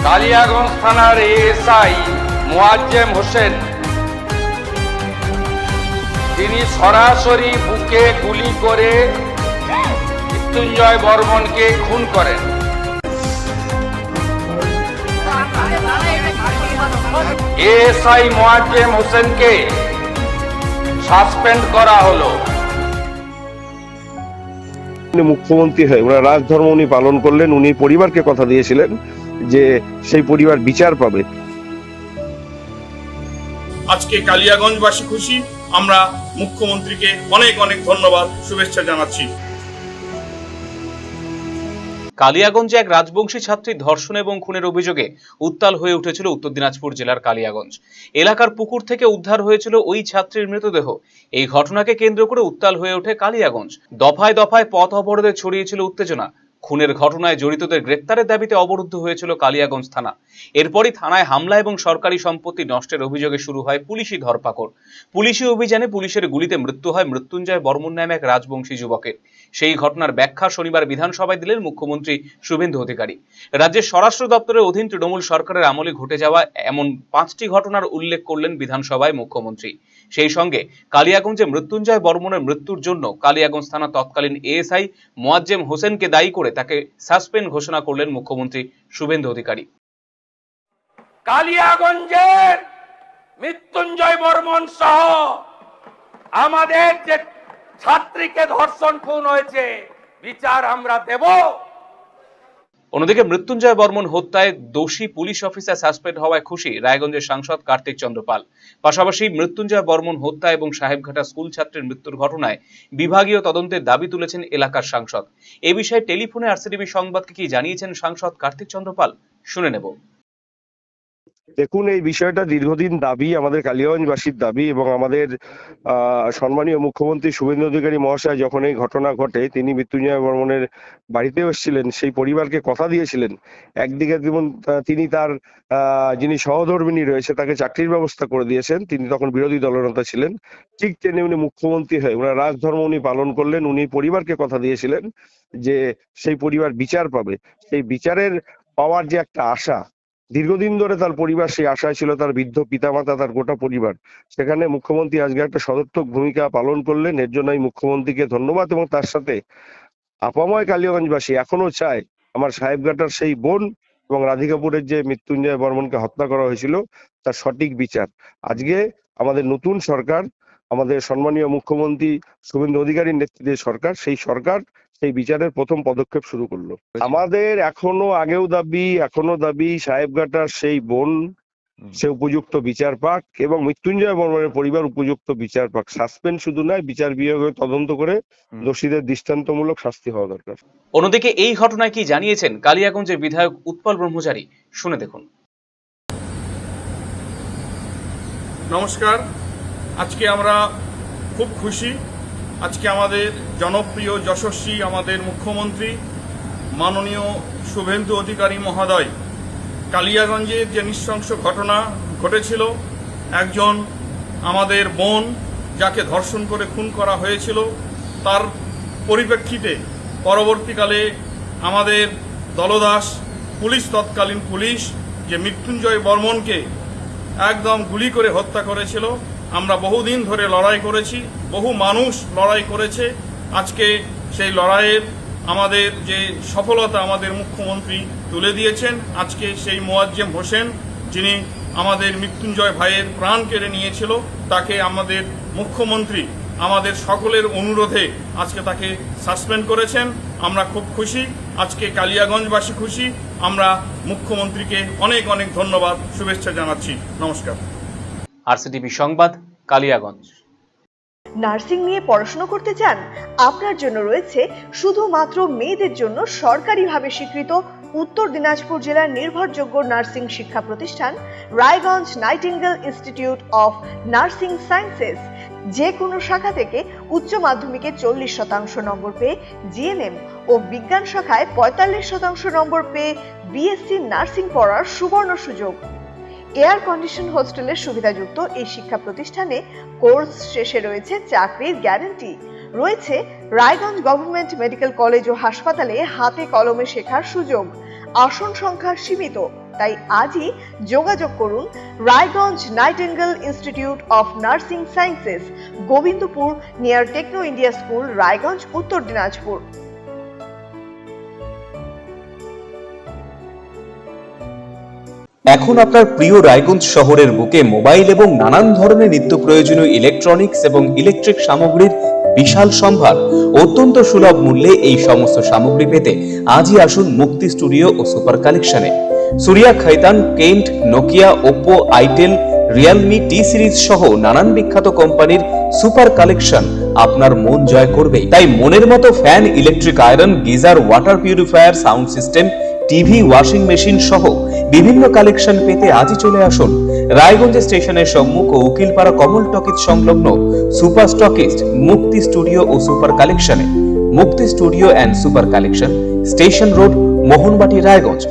কালিয়াগঞ্জ থানার এএসআই মোয়াজ্জেম হোসেন তিনি সরাসরি বুকে গুলি করে মৃত্যুঞ্জয় বর্মনকে খুন করেন। এএসআই মোয়াজ্জেম হোসেনকে সাসপেন্ড করা হলো। মুখ্যমন্ত্রী হয়ে ওনার রাজধর্ম উনি পালন করলেন। উনি পরিবারকে কথা দিয়েছিলেন যে সেই পরিবার বিচার পাবে। আজকে কালিয়াগঞ্জবাসী খুশি, আমরা মুখ্যমন্ত্রীকে অনেক অনেক ধন্যবাদ, শুভেচ্ছা জানাচ্ছি। কালিয়াগঞ্জে এক রাজবংশী ছাত্রীর ধর্ষণ এবং খুনের অভিযোগে উত্তাল হয়ে উঠেছিল উত্তর দিনাজপুর জেলার কালিয়াগঞ্জ এলাকার পুকুর থেকে উদ্ধার হয়েছিল ওই ছাত্রীর মৃতদেহ। এই ঘটনাকে কেন্দ্র করে উত্তাল হয়ে ওঠে কালিয়াগঞ্জ। দফায় দফায় পথ অবরোধে ছড়িয়েছিল উত্তেজনা। খুনের ঘটনায় জড়িতদের গ্রেপ্তারের দাবিতে অবরুদ্ধ হয়েছিল কালিয়াগঞ্জ থানা। এরপরই থানায় হামলা এবং সরকারি সম্পত্তি নষ্টের অভিযোগে শুরু হয় পুলিশি ধরপাকড়। পুলিশি অভিযানে পুলিশের গুলিতে মৃত্যু হয় মৃত্যুঞ্জয় বর্মন নামে এক রাজবংশী যুবকের। সেই ঘটনার ব্যাখ্যা শনিবার বিধানসভায় দিলেন মুখ্যমন্ত্রী শুভেন্দু অধিকারী। রাজ্যের স্বরাষ্ট্র দপ্তরের অধীন তৃণমূল সরকারের আমলে ঘটে যাওয়া এমন 5টি ঘটনার উল্লেখ করলেন বিধানসভায় মুখ্যমন্ত্রী। সেই সঙ্গে কালিয়াগঞ্জে মৃত্যুঞ্জয় বর্মনের মৃত্যুর জন্য কালিয়াগঞ্জ থানা তৎকালীন এএসআই মোয়াজ্জেম হোসেনকে দায়ী করে তাকে সাসপেন্ড ঘোষণা করলেন মুখ্যমন্ত্রী শুভেন্দু অধিকারী। কালিয়াগঞ্জের মৃত্যুঞ্জয় বর্মন সহ আমাদের যে ছাত্রীকে ধর্ষণ খুন হয়েছে বিচার আমরা দেব। অন্যদিকে মৃত্যুঞ্জয় বর্মন হত্যায় দোষী পুলিশ অফিসার সাসপেন্ড হওয়ায় খুশি রায়গঞ্জের সাংসদ কার্তিক চন্দ্র পাল। পাশাপাশি মৃত্যুঞ্জয় বর্মন হত্যা এবং সাহেবঘাটা স্কুল ছাত্রের মৃত্যুর ঘটনায় বিভাগীয় তদন্তের দাবি তুলেছেন এলাকার সাংসদ। এ বিষয়ে টেলিফোনে আরসিটিভি সংবাদকে কি জানিয়েছেন সাংসদ কার্তিক চন্দ্র পাল, শুনে নেব। দেখুন, এই বিষয়টা দীর্ঘদিন দাবি, আমাদের কালিয়াগঞ্জবাসীর দাবি, এবং আমাদের সম্মানীয় মুখ্যমন্ত্রী শুভেন্দু অধিকারী মহাশয় যখন এই ঘটনা ঘটে তিনি মৃত্যুঞ্জয় বর্মনের বাড়িতেও এসেছিলেন, সেই পরিবারকে কথা দিয়েছিলেন। একদিকে যেমন তিনি তার যিনি সহধর্মিণী রয়েছে তাকে চাকরির ব্যবস্থা করে দিয়েছেন, তিনি তখন বিরোধী দলনেতা ছিলেন। ঠিক তেমনি উনি মুখ্যমন্ত্রী হয়ে ওনার রাজধর্ম উনি পালন করলেন। উনি পরিবারকে কথা দিয়েছিলেন যে সেই পরিবার বিচার পাবে। সেই বিচারের পাওয়ার যে একটা আশা, দীর্ঘদিন ধরে তার পরিবার সেই আশায় ছিল, তার বৃদ্ধ পিতামাতা, তার গোটা পরিবার। সেখানে মুখ্যমন্ত্রী আজকে একটা সদর্থক ভূমিকা পালন করলেন। এর জন্য আমি মুখ্যমন্ত্রীকে ধন্যবাদ, এবং তার সাথে আপাময় কালিয়াগঞ্জবাসী এখনো চায় আমার সাহেবঘাটার সেই বোন এবং রাধিকাপুরের যে মৃত্যুঞ্জয় বর্মনকে হত্যা করা হয়েছিল তার সঠিক বিচার। আজকে আমাদের নতুন সরকার, আমাদের সম্মানীয় মুখ্যমন্ত্রী শুভেন্দু অধিকারীর নেতৃত্বে সরকার, সেই সরকার সেই বিচারের প্রথম পদক্ষেপ শুরু করলো। আমাদের এখনো দাবি সাহেবঘাটার সেই বোন সে উপযুক্ত বিচার পাক এবং মৃত্যুঞ্জয় বর্মনের পরিবার উপযুক্ত বিচার পাক। সাসপেন্ড শুধু নয়, বিচার বিভাগে তদন্ত করে দোষীদের দৃষ্টান্তমূলক শাস্তি হওয়া দরকার। অন্যদিকে এই ঘটনায় কি জানিয়েছেন কালিয়াগঞ্জের বিধায়ক উৎপল ব্রহ্মচারী, শুনে দেখুন। নমস্কার, আজকে আমরা খুব খুশি। আজকে আমাদের জনপ্রিয় যশস্বী আমাদের মুখ্যমন্ত্রী মাননীয় শুভেন্দু অধিকারী মহোদয় কালিয়াগঞ্জে যে নৃশংস ঘটনা ঘটেছিল, একজন আমাদের বোন যাকে ধর্ষণ করে খুন করা হয়েছিল, তার পরিপ্রেক্ষিতে পরবর্তীকালে আমাদের দলদাস পুলিশ, তৎকালীন পুলিশ যে মৃত্যুঞ্জয় বর্মনকে একদম গুলি করে হত্যা করেছিল। আমরা বহুদিন ধরে লড়াই করেছি, বহু মানুষ লড়াই করেছে। আজকে সেই লড়াইয়ের আমাদের যে সফলতা আমাদের মুখ্যমন্ত্রী তুলে দিয়েছেন। আজকে সেই মোয়াজ্জেম হোসেন যিনি আমাদের মৃত্যুঞ্জয় ভাইয়ের প্রাণ কেড়ে নিয়েছিল, তাকে আমাদের মুখ্যমন্ত্রী আমাদের সকলের অনুরোধে আজকে তাকে সাসপেন্ড করেছেন। আমরা খুব খুশি, আজকে কালিয়াগঞ্জবাসী খুশি। আমরা মুখ্যমন্ত্রীকে অনেক অনেক ধন্যবাদ, শুভেচ্ছা জানাচ্ছি। নমস্কার। আরসিটিভি সংবাদ, কালিয়াগঞ্জ। নার্সিং নিয়ে পড়াশোনা করতে চান? আপনার জন্য রয়েছে শুধুমাত্র মেয়েদের জন্য সরকারিভাবে স্বীকৃত উত্তর দিনাজপুর জেলার নির্ভরযোগ্য নার্সিং শিক্ষা প্রতিষ্ঠান Raiganj Nightingale institute of nursing sciences. যে কোনো শাখা থেকে উচ্চ মাধ্যমিকে 40% নম্বর পেয়ে জিএনএম ও বিজ্ঞান শাখায় 45% নম্বর পেয়ে বিএসসি নার্সিং পড়ার সুবর্ণ সুযোগ। এয়ার কন্ডিশন হোস্টেলের সুবিধাযুক্ত এই শিক্ষা প্রতিষ্ঠানে কোর্স শেষে রয়েছে চাকরির গ্যারান্টি। রয়েছে রায়গঞ্জ গভর্নমেন্ট মেডিকেল কলেজ ও হাসপাতালে হাতে কলমে শেখার সুযোগ। আসন সংখ্যা সীমিত, তাই আজই যোগাযোগ করুন Raiganj Nightingale institute of nursing sciences, Gobindapur, near Techno India school, Raiganj, Uttar Dinajpur. এখন আপনার প্রিয় রায়গঞ্জ শহরের বুকে মোবাইল এবং নানান ধরনের নিত্য প্রয়োজনীয় ইলেকট্রনিক্স এবং ইলেকট্রিক সামগ্রীর বিশাল সম্ভার। অত্যন্ত সুলভ মূল্যে এই সমস্ত সামগ্রী পেতে আজই আসুন মুক্তি স্টুডিও ও সুপার কালেকশনে। Surya, Khaitan, Kent, Nokia, Oppo, itel, Realme, T Series সহ নানান বিখ্যাত কোম্পানির সুপার কালেকশন আপনার মন জয় করবে। তাই মনের মতো fan, electric iron, geyser, water purifier, sound system, TV, washing machine সহ বিভিন্ন কালেকশন পেতে আজই চলে আসুন রায়গঞ্জ স্টেশনের সম্মুখ ও উকিলপাড়া কমল টকিজ সংলগ্ন সুপার স্টকিস্ট মুক্তি স্টুডিও ও সুপার কালেকশনে। মুক্তি studio and super collection, station road, Mohanbati, Raiganj.